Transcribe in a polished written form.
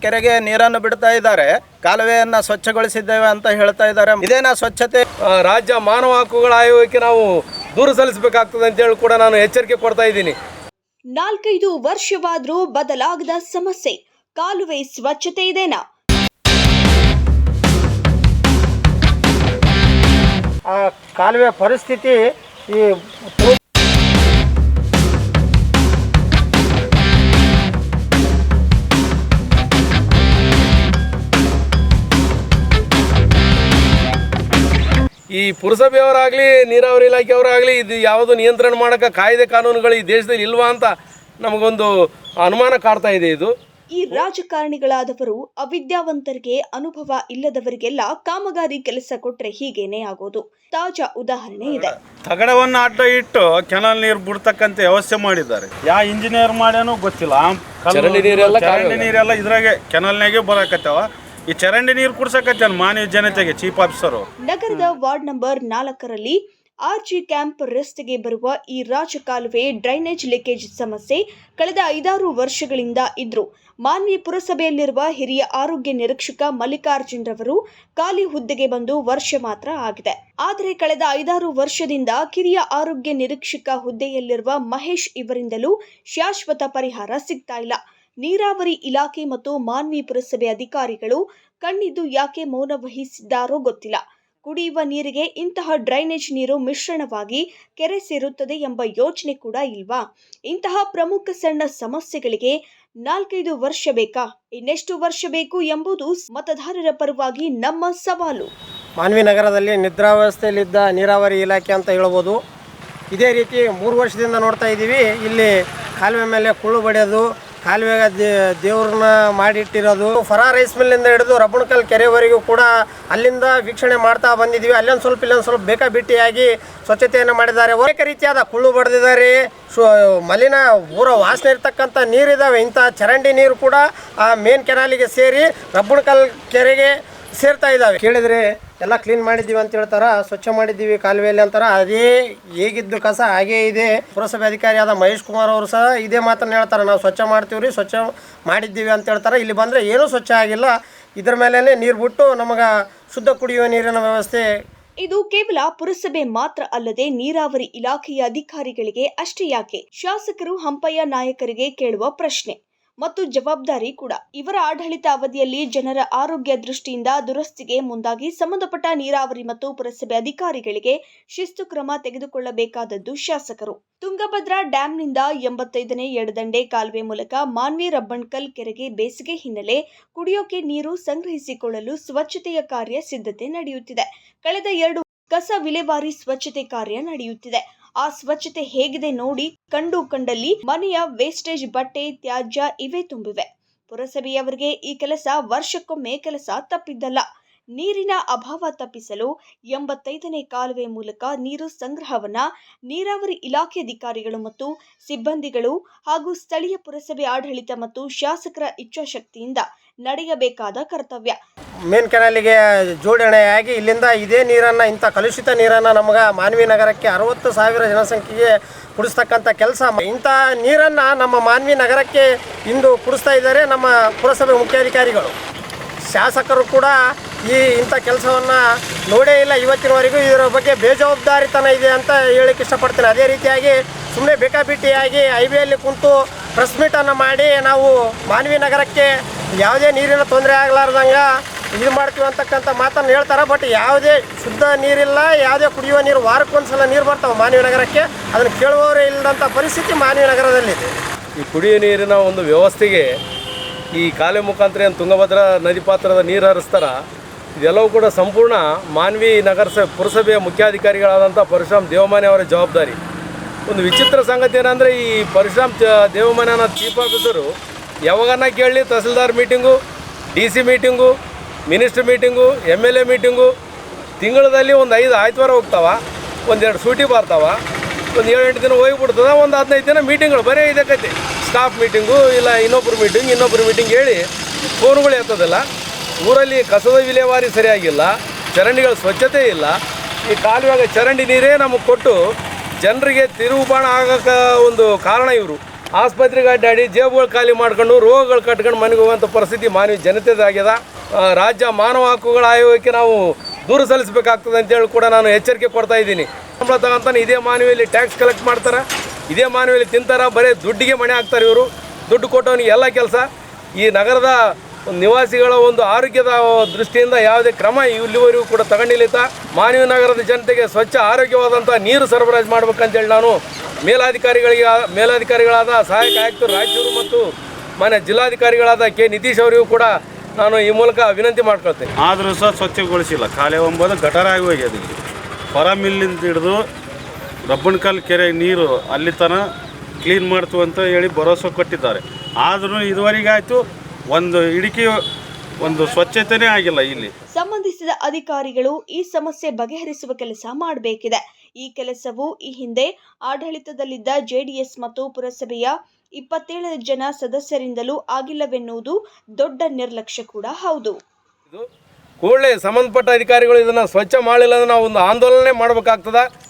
ಕೆರೆಗೆ ನೀರನ್ನು ಬಿಡ್ತಾ ಇದ್ದಾರೆ, ಕಾಲುವೆಯನ್ನು ಸ್ವಚ್ಛಗೊಳಿಸಿದ್ದೇವೆ ಅಂತ ಹೇಳ್ತಾ ಇದ್ದಾರೆ. ಇದೇನಾ ಸ್ವಚ್ಛತೆ? ರಾಜ್ಯ ಮಾನವ ಹಕ್ಕುಗಳ ಆಯೋಗಕ್ಕೆ ನಾವು ದೂರು ಸಲ್ಲಿಸಬೇಕಾಗ್ತದೆ ಅಂತೇಳಿ ಕೂಡ ನಾನು ಎಚ್ಚರಿಕೆ ಕೊಡ್ತಾ ಇದ್ದೀನಿ. 4-5 ವರ್ಷವಾದರೂ ಬದಲಾಗದ ಸಮಸ್ಯೆ, ಕಾಲುವೆ ಸ್ವಚ್ಛತೆ ಇದೇನಾ? ಆ ಕಾಲುವೆ ಪರಿಸ್ಥಿತಿ ಈ ಪುರಸಭೆಯವರಾಗಲಿ ನೀರಾವರಿ ಇಲಾಖೆಯವರಾಗಲಿ ಇದು ಯಾವುದು ನಿಯಂತ್ರಣ ಮಾಡೋಕ್ಕೆ ಕಾಯ್ದೆ ಕಾನೂನುಗಳು ಈ ದೇಶದಲ್ಲಿ ಇಲ್ವಾ ಅಂತ ನಮಗೊಂದು ಅನುಮಾನ ಕಾಡ್ತಾ ಇದೆ. ಇದು ಈ ರಾಜಕಾರಣಿಗಳಾದವರು ಅವಿದ್ಯಾವಂತರಿಗೆ, ಅನುಭವ ಇಲ್ಲದವರಿಗೆಲ್ಲ ಕಾಮಗಾರಿ ಕೆಲಸ ಕೊಟ್ರೆ ಹೀಗೇನೆ ಆಗೋದು. ತಾಜಾ ಉದಾಹರಣೆ ಇದೆ. ತಗಡವನ್ನು ಅಡ್ಡ ಇಟ್ಟು ಕೆನಾಲ್ ನೀರು ಬಿಡ್ತಕ್ಕಂಥ ವ್ಯವಸ್ಥೆ ಮಾಡಿದ್ದಾರೆ. ಯಾವ ಇಂಜಿನಿಯರ್ ಮಾಡ್ಯಾನೋ ಗೊತ್ತಿಲ್ಲ. ಚರಂಡಿ ನೀರೆಲ್ಲ ಇದ್ರಾಗೆ ಕೆನಾಲ್ನಾಗೆ ಬರಕತ್ತಾವ. ಈ ಚರಂಡಿ ನೀರು ಕುಡ್ಸಕತ್ತಾನ ಮಾನವ ಜನತೆಗೆ ಚೀಫ್ ಆಫೀಸರು. ನಗರದ ವಾರ್ಡ್ ನಂಬರ್ 4ರಲ್ಲಿ ಆರ್ಜಿ ಕ್ಯಾಂಪ್ ರಸ್ತೆಗೆ ಬರುವ ಈ ರಾಜಕಾಲುವೆ ಡ್ರೈನೇಜ್ ಲೀಕೇಜ್ ಸಮಸ್ಯೆ ಕಳೆದ 5-6 ವರ್ಷಗಳಿಂದ ಇದ್ರು. ಮಾನ್ವಿ ಪುರಸಭೆಯಲ್ಲಿರುವ ಹಿರಿಯ ಆರೋಗ್ಯ ನಿರೀಕ್ಷಕ ಮಲ್ಲಿಕಾರ್ಜುನ್ ರವರು ಖಾಲಿ ಹುದ್ದೆಗೆ ಬಂದು ವರ್ಷ ಮಾತ್ರ ಆಗಿದೆ. ಆದರೆ ಕಳೆದ 5-6 ವರ್ಷದಿಂದ ಕಿರಿಯ ಆರೋಗ್ಯ ನಿರೀಕ್ಷಕ ಹುದ್ದೆಯಲ್ಲಿರುವ ಮಹೇಶ್ ಇವರಿಂದಲೂ ಶಾಶ್ವತ ಪರಿಹಾರ ಸಿಗ್ತಾ ಇಲ್ಲ. ನೀರಾವರಿ ಇಲಾಖೆ ಮತ್ತು ಮಾನ್ವಿ ಪುರಸಭೆ ಅಧಿಕಾರಿಗಳು ಕಣ್ಣಿದ್ದು ಯಾಕೆ ಮೌನ ವಹಿಸಿದ್ದಾರೋ ಗೊತ್ತಿಲ್ಲ. ಕುಡಿಯುವ ನೀರಿಗೆ ಇಂತಹ ಡ್ರೈನೇಜ್ ನೀರು ಮಿಶ್ರಣವಾಗಿ ಕೆರೆ ಸೇರುತ್ತದೆ ಎಂಬ ಯೋಚನೆ ಕೂಡ ಇಲ್ವಾ? ಇಂತಹ ಪ್ರಮುಖ ಸಣ್ಣ ಸಮಸ್ಯೆಗಳಿಗೆ 4-5 ವರ್ಷ ಬೇಕಾ? ಇನ್ನೆಷ್ಟು ವರ್ಷ ಬೇಕು ಎಂಬುದು ಮತದಾರರ ಪರವಾಗಿ ನಮ್ಮ ಸವಾಲು. ಮಾನ್ವಿ ನಗರದಲ್ಲಿ ನಿದ್ರಾವಸ್ಥೆಯಲ್ಲಿದ್ದ ನೀರಾವರಿ ಇಲಾಖೆ ಅಂತ ಹೇಳ್ಬೋದು. ಇದೇ ರೀತಿ 3 ವರ್ಷದಿಂದ ನೋಡ್ತಾ ಇದ್ದೀವಿ. ಇಲ್ಲಿ ಕಾಲುವೆ ಮೇಲೆ ಕುಳ್ಳು ಬಡಿಯೋದು, ಕಾಲುವೆಗೆ ದೇವ್ರನ್ನ ಮಾಡಿಟ್ಟಿರೋದು, ಫರಾ ರೈಸ್ ಮಿಲ್ಲಿಂದ ಹಿಡಿದು ರಬ್ಬಣಕಲ್ ಕೆರೆವರೆಗೂ ಕೂಡ ಅಲ್ಲಿಂದ ವೀಕ್ಷಣೆ ಮಾಡ್ತಾ ಬಂದಿದ್ದೀವಿ. ಅಲ್ಲೊಂದು ಸ್ವಲ್ಪ ಇಲ್ಲೊಂದು ಸ್ವಲ್ಪ ಬೇಕಾಬಿಟ್ಟಿಯಾಗಿ ಸ್ವಚ್ಛತೆಯನ್ನು ಮಾಡಿದ್ದಾರೆ. ಅನೇಕ ರೀತಿಯಾದ ಕುಳ್ಳು ಬಡ್ದಿದ್ದಾರೆ, ಮಲಿನ ಊರ ವಾಸನೆ ಇರ್ತಕ್ಕಂಥ ನೀರಿದ್ದಾವೆ. ಇಂಥ ಚರಂಡಿ ನೀರು ಕೂಡ ಆ ಮೇನ್ ಕೆನಾಲಿಗೆ ಸೇರಿ ರಬ್ಬಣಕಲ್ ಕೆರೆಗೆ ಸೇರ್ತಾ ಇದ್ದಾವೆ. ಕೇಳಿದರೆ ಎಲ್ಲ ಕ್ಲೀನ್ ಮಾಡಿದ್ದೀವಿ ಅಂತ ಹೇಳ್ತಾರೆ, ಸ್ವಚ್ಛ ಮಾಡಿದ್ದೀವಿ ಕಾಲುವೆಯಲ್ಲಿ ಅಂತಾರೆ. ಅದೇ ಹೇಗಿದ್ದು ಕಸ ಹಾಗೇ ಇದೆ. ಪುರಸಭೆ ಅಧಿಕಾರಿಯಾದ ಮಹೇಶ್ ಕುಮಾರ್ ಅವರು ಸಹ ಇದೇ ಮಾತನ್ನು ಹೇಳ್ತಾರೆ, ನಾವು ಸ್ವಚ್ಛ ಮಾಡ್ತೀವಿ, ಸ್ವಚ್ಛ ಮಾಡಿದ್ದೀವಿ ಅಂತ ಹೇಳ್ತಾರೆ. ಇಲ್ಲಿ ಬಂದರೆ ಏನೂ ಸ್ವಚ್ಛ ಆಗಿಲ್ಲ. ಇದರ ಮೇಲೆ ನೀರು ಬಿಟ್ಟು ನಮಗೆ ಶುದ್ಧ ಕುಡಿಯುವ ನೀರಿನ ವ್ಯವಸ್ಥೆ. ಇದು ಕೇವಲ ಪುರಸಭೆ ಮಾತ್ರ ಅಲ್ಲದೆ ನೀರಾವರಿ ಇಲಾಖೆಯ ಅಧಿಕಾರಿಗಳಿಗೆ ಅಷ್ಟೇ ಯಾಕೆ? ಶಾಸಕರು ಹಂಪಯ್ಯ ನಾಯಕರಿಗೆ ಕೇಳುವ ಪ್ರಶ್ನೆ ಮತ್ತು ಜವಾಬ್ದಾರಿ ಕೂಡ. ಇವರ ಆಡಳಿತ ಅವಧಿಯಲ್ಲಿ ಜನರ ಆರೋಗ್ಯ ದೃಷ್ಟಿಯಿಂದ ದುರಸ್ತಿಗೆ ಮುಂದಾಗಿ ಸಂಬಂಧಪಟ್ಟ ನೀರಾವರಿ ಮತ್ತು ಪುರಸಭೆ ಅಧಿಕಾರಿಗಳಿಗೆ ಶಿಸ್ತು ಕ್ರಮ ತೆಗೆದುಕೊಳ್ಳಬೇಕಾದದ್ದು ಶಾಸಕರು. ತುಂಗಭದ್ರಾ ಡ್ಯಾಂನಿಂದ 85ನೇ ಎಡದಂಡೆ ಕಾಲುವೆ ಮೂಲಕ ಮಾನ್ವಿ ರಬ್ಬಣಕಲ್ ಕೆರೆಗೆ ಬೇಸಿಗೆ ಹಿನ್ನೆಲೆ ಕುಡಿಯೋಕೆ ನೀರು ಸಂಗ್ರಹಿಸಿಕೊಳ್ಳಲು ಸ್ವಚ್ಛತೆಯ ಕಾರ್ಯ ಸಿದ್ಧತೆ ನಡೆಯುತ್ತಿದೆ. ಕಳೆದ 2 ಕಸ ವಿಲೇವಾರಿ ಸ್ವಚ್ಛತೆ ಕಾರ್ಯ ನಡೆಯುತ್ತಿದೆ. ಆ ಸ್ವಚ್ಛತೆ ಹೇಗಿದೆ ನೋಡಿ. ಕಂಡಲ್ಲಿ ಮನೆಯ ವೇಸ್ಟೇಜ್, ಬಟ್ಟೆ, ತ್ಯಾಜ್ಯ ಇವೇ ತುಂಬಿವೆ. ಪುರಸಭೆಯವರಿಗೆ ಈ ಕೆಲಸ ವರ್ಷಕ್ಕೊಮ್ಮೆ ಕೆಲಸ ತಪ್ಪಿದ್ದಲ್ಲ. ನೀರಿನ ಅಭಾವ ತಪ್ಪಿಸಲು 85ನೇ ಕಾಲುವೆ ಮೂಲಕ ನೀರು ಸಂಗ್ರಹವನ್ನ ನೀರಾವರಿ ಇಲಾಖೆ ಅಧಿಕಾರಿಗಳು ಮತ್ತು ಸಿಬ್ಬಂದಿಗಳು ಹಾಗೂ ಸ್ಥಳೀಯ ಪುರಸಭೆ ಆಡಳಿತ ಮತ್ತು ಶಾಸಕರ ಇಚ್ಛಾಶಕ್ತಿಯಿಂದ ನಡೆಯಬೇಕಾದ ಕರ್ತವ್ಯ. ಮೇನ್ ಕೆನಾಲಿಗೆ ಜೋಡಣೆಯಾಗಿ ಇಲ್ಲಿಂದ ಇದೇ ನೀರನ್ನು, ಇಂಥ ಕಲುಷಿತ ನೀರನ್ನು ನಮಗೆ ಮಾನ್ವಿ ನಗರಕ್ಕೆ 60,000 ಜನಸಂಖ್ಯೆಗೆ ಕುಡಿಸ್ತಕ್ಕಂಥ ಕೆಲಸ. ಇಂಥ ನೀರನ್ನು ನಮ್ಮ ಮಾನ್ವಿ ನಗರಕ್ಕೆ ಇಂದು ಕುಡಿಸ್ತಾ ಇದ್ದಾರೆ ನಮ್ಮ ಪುರಸಭೆ ಮುಖ್ಯಾಧಿಕಾರಿಗಳು. ಶಾಸಕರು ಕೂಡ ಇಂಥ ಕೆಲಸವನ್ನು ನೋಡೇ ಇಲ್ಲ ಇವತ್ತಿನವರೆಗೂ. ಇದರ ಬಗ್ಗೆ ಬೇಜವಾಬ್ದಾರಿತನ ಇದೆ ಅಂತ ಹೇಳಕ್ಕೆ ಇಷ್ಟಪಡ್ತೇನೆ. ಅದೇ ರೀತಿಯಾಗಿ ಸುಮ್ಮನೆ ಬೇಕಾಬಿಟ್ಟಿಯಾಗಿ ಹೈವೇಯಲ್ಲಿ ಕುಂತು ಪ್ರೆಸ್ ಮೀಟನ್ನು ಮಾಡಿ ನಾವು ಮಾನ್ವಿ ನಗರಕ್ಕೆ ಯಾವುದೇ ನೀರಿನ ತೊಂದರೆ ಆಗಲಾರ್ದಂಗೆ ಇದು ಮಾಡ್ತೀವಿ ಅಂತಕ್ಕಂಥ ಮಾತನ್ನು ಹೇಳ್ತಾರೆ. ಬಟ್ ಯಾವುದೇ ಶುದ್ಧ ನೀರಿಲ್ಲ, ಯಾವುದೇ ಕುಡಿಯುವ ನೀರು ವಾರಕ್ಕೊಂದ್ಸಲ ನೀರು ಬರ್ತಾವೆ ಮಾನ್ವಿ ನಗರಕ್ಕೆ. ಅದನ್ನು ಕೇಳುವವರೇ ಇಲ್ಲದಂಥ ಪರಿಸ್ಥಿತಿ ಮಾನ್ವಿ ನಗರದಲ್ಲಿದೆ. ಈ ಕುಡಿಯುವ ನೀರಿನ ಒಂದು ವ್ಯವಸ್ಥೆಗೆ ಈ ಕಾಲುವೆ ಮುಖಾಂತರ ಏನು ತುಂಗಭದ್ರಾ ನದಿ ಪಾತ್ರದ ನೀರು ಹರಿಸ್ತಾರ, ಇದೆಲ್ಲವೂ ಕೂಡ ಸಂಪೂರ್ಣ ಮಾನ್ವಿ ನಗರ ಪುರಸಭೆಯ ಮುಖ್ಯಾಧಿಕಾರಿಗಳಾದಂಥ ಪರಶುರಾಮ್ ದೇವಮಾನೆ ಅವರ ಜವಾಬ್ದಾರಿ. ಒಂದು ವಿಚಿತ್ರ ಸಂಗತಿ ಏನಂದರೆ, ಈ ಪರಶುರಾಮ್ ದೇವಮಾನೆ ಅನ್ನೋ ಚೀಫ್ ಆಫೀಸರು ಯಾವಾಗನ್ನ ಕೇಳಲಿ tahsildar meeting, DC meeting, minister meeting, MLA meeting, ತಿಂಗಳಲ್ಲಿ ಒಂದು 5 ಆಯ್ತವಾರ ಹೋಗ್ತಾವ, 1-2 ಸೂಟಿ ಬರ್ತಾವ, ಒಂದು 7-8 ದಿನ ಹೋಗಿಬಿಡ್ತದೆ, ಒಂದು 15 ದಿನ ಮೀಟಿಂಗ್ಗಳು ಬರೀ ಇದಕ್ಕೈತಿ. ಸ್ಟಾಫ್ ಮೀಟಿಂಗು ಇಲ್ಲ ಇನ್ನೊಬ್ಬರು ಮೀಟಿಂಗ್ ಹೇಳಿ ಫೋನ್ಗಳು ಎತ್ತೋದಿಲ್ಲ. ಊರಲ್ಲಿ ಕಸದ ವಿಲೇವಾರಿ ಸರಿಯಾಗಿಲ್ಲ, ಚರಂಡಿಗಳ ಸ್ವಚ್ಛತೆ ಇಲ್ಲ. ಈ ಕಾಲುವೆಗೆ ಚರಂಡಿ ನೀರೇ ನಮಗೆ ಕೊಟ್ಟು ಜನರಿಗೆ ತಿರುಗುಬಾಣ ಆಗೋಕ್ಕೆ ಒಂದು ಕಾರಣ ಇವರು. ಆಸ್ಪತ್ರೆಗೆ ಅಡ್ಡಾಡಿ ಜೇಬುಗಳು ಖಾಲಿ ಮಾಡ್ಕೊಂಡು ರೋಗಗಳು ಕಟ್ಕೊಂಡು ಮನೆಗೆ ಹೋಗುವಂಥ ಪರಿಸ್ಥಿತಿ ಮಾನವ ಜನತೆದಾಗ್ಯದ. ರಾಜ್ಯ ಮಾನವ ಹಕ್ಕುಗಳ ಆಯೋಗಕ್ಕೆ ನಾವು ದೂರು ಸಲ್ಲಿಸಬೇಕಾಗ್ತದೆ ಅಂತೇಳಿ ಕೂಡ ನಾನು ಎಚ್ಚರಿಕೆ ಕೊಡ್ತಾ ಇದ್ದೀನಿ. ಸಂಬಳ ತಗೊಂತಾನೆ ಇದೇ ಮಾನವಿಯಲ್ಲಿ ಟ್ಯಾಕ್ಸ್ ಕಲೆಕ್ಟ್ ಮಾಡ್ತಾರೆ, ಇದೇ ಮಾನವಿಯಲ್ಲಿ ತಿಂತಾರೆ, ಬರೀ ದುಡ್ಡಿಗೆ ಮಣೆ ಹಾಕ್ತಾರೆ ಇವರು. ದುಡ್ಡು ಕೊಟ್ಟವನಿಗೆ ಎಲ್ಲ ಕೆಲಸ. ಈ ನಗರದ ನಿವಾಸಿಗಳ ಒಂದು ಆರೋಗ್ಯದ ದೃಷ್ಟಿಯಿಂದ ಯಾವುದೇ ಕ್ರಮ ಇಲ್ಲಿವರೆಗೂ ಕೂಡ ತಗೊಂಡಿಲ್ಲ. ಮಾನವಿ ನಗರದ ಜನತೆಗೆ ಸ್ವಚ್ಛ ಆರೋಗ್ಯವಾದಂಥ ನೀರು ಸರಬರಾಜು ಮಾಡ್ಬೇಕಂತೇಳಿ ನಾನು ಮೇಲಾಧಿಕಾರಿಗಳಾದ ಸಹಾಯಕ ಆಯುಕ್ತರು ರಾಯಚೂರು ಮತ್ತು ಮಾನ್ಯ ಜಿಲ್ಲಾಧಿಕಾರಿಗಳಾದ ಕೆ ನಿತೀಶ್ ಅವರಿಗೂ ಕೂಡ ನಾನು ಈ ಮೂಲಕ ವಿನಂತಿ ಮಾಡ್ಕೊಳ್ತೇನೆ. ಆದರೂ ಸಹ ಸ್ವಚ್ಛಗೊಳಿಸಿಲ್ಲ. ಕಾಲುವೆ ಎಂಬುದು ಗಟಾರ ಆಗಿ ಹೋಗ್ಯದ. ಇಲ್ಲಿ ಹೊರ ಮಿಲ್ಲಿಂದ ಹಿಡಿದು ರಬ್ಬನ್ಕಲ್ ಕೆರೆ ನೀರು ಅಲ್ಲಿ ತನಕ ಕ್ಲೀನ್ ಮಾಡ್ತು ಅಂತ ಹೇಳಿ ಭರವಸೆ ಕೊಟ್ಟಿದ್ದಾರೆ. ಆದರೂ ಇದುವರೆಗೆ ಆಯಿತು ಒಂದು ಸ್ವಚ್ಛತೆಯೇ ಆಗಿಲ್ಲ. ಇಲ್ಲಿ ಸಂಬಂಧಿಸಿದ ಅಧಿಕಾರಿಗಳು ಈ ಸಮಸ್ಯೆ ಬಗೆಹರಿಸುವ ಕೆಲಸ ಮಾಡಬೇಕಿದೆ. ಈ ಕೆಲಸವು ಈ ಹಿಂದೆ ಆಡಳಿತದಲ್ಲಿದ್ದ ಜೆಡಿಎಸ್ ಮತ್ತು ಪುರಸಭೆಯ 27 ಜನ ಸದಸ್ಯರಿಂದಲೂ ಆಗಿಲ್ಲವೆನ್ನುವುದು ದೊಡ್ಡ ನಿರ್ಲಕ್ಷ್ಯ ಕೂಡ ಹೌದು. ಕೂಡಲೇ ಸಂಬಂಧಪಟ್ಟ ಅಧಿಕಾರಿಗಳು ಇದನ್ನು ಸ್ವಚ್ಛ ಮಾಡಲಿಲ್ಲ ಅಂದ್ರೆ ನಾವು ಒಂದು ಆಂದೋಲನೆ ಮಾಡಬೇಕಾಗ್ತದೆ.